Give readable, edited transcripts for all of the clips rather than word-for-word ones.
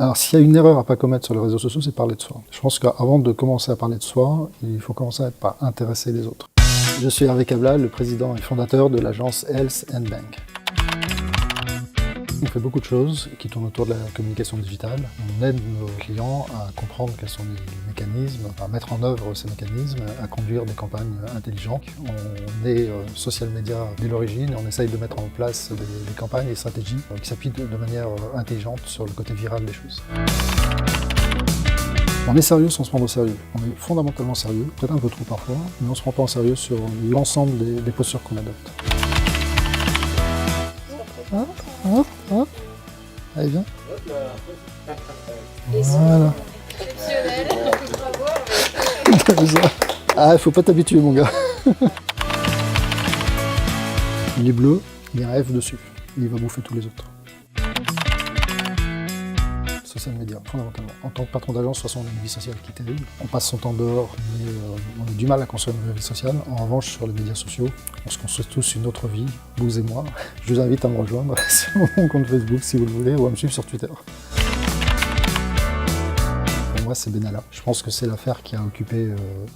Alors, s'il y a une erreur à pas commettre sur les réseaux sociaux, c'est parler de soi. Je pense qu'avant de commencer à parler de soi, il faut commencer par intéresser les autres. Je suis Hervé Cabla, le président et fondateur de l'agence Health & Bank. On fait beaucoup de choses qui tournent autour de la communication digitale. On aide nos clients à comprendre quels sont les mécanismes, à mettre en œuvre ces mécanismes, à conduire des campagnes intelligentes. On est social media dès l'origine et on essaye de mettre en place des campagnes et stratégies qui s'appuient de manière intelligente sur le côté viral des choses. On est sérieux sans se prendre au sérieux. On est fondamentalement sérieux, peut-être un peu trop parfois, mais on ne se prend pas en sérieux sur l'ensemble des postures qu'on adopte. Allez, viens. Voilà. Ah, il faut pas t'habituer, mon gars. Il est bleu, il y a un F dessus. Il va bouffer tous les autres. Social media, fondamentalement. En tant que patron d'agence, de toute façon, on a une vie sociale qui est terrible. On passe son temps dehors, mais on a du mal à construire une vraie vie sociale. En revanche, sur les médias sociaux, on se construit tous une autre vie, vous et moi. Je vous invite à me rejoindre sur mon compte Facebook si vous le voulez, ou à me suivre sur Twitter. Pour moi, c'est Benalla. Je pense que c'est l'affaire qui a occupé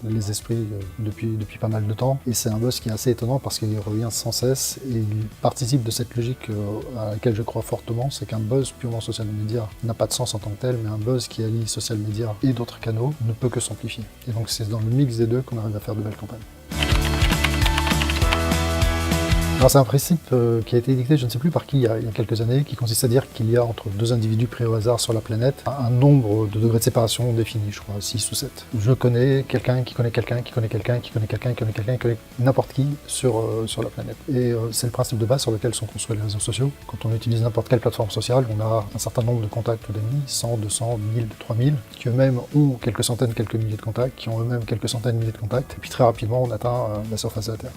les esprits depuis pas mal de temps. Et c'est un buzz qui est assez étonnant parce qu'il revient sans cesse et il participe de cette logique à laquelle je crois fortement, c'est qu'un buzz purement social media n'a pas de sens en tant que tel, mais un buzz qui allie social media et d'autres canaux ne peut que s'amplifier. Et donc c'est dans le mix des deux qu'on arrive à faire de belles campagnes. Alors c'est un principe qui a été édicté, je ne sais plus par qui, il y a quelques années, qui consiste à dire qu'il y a entre deux individus pris au hasard sur la planète un nombre de degrés de séparation défini, je crois, 6 ou 7. Je connais quelqu'un qui connaît quelqu'un qui connaît quelqu'un qui connaît quelqu'un qui connaît quelqu'un qui connaît n'importe qui sur la planète. Et c'est le principe de base sur lequel sont construits les réseaux sociaux. Quand on utilise n'importe quelle plateforme sociale, on a un certain nombre de contacts ou d'amis, 100, 200, 1000, 3000, qui eux-mêmes ont quelques centaines, quelques milliers de contacts, qui ont eux-mêmes quelques centaines, milliers de contacts, et puis très rapidement on atteint la surface de la Terre.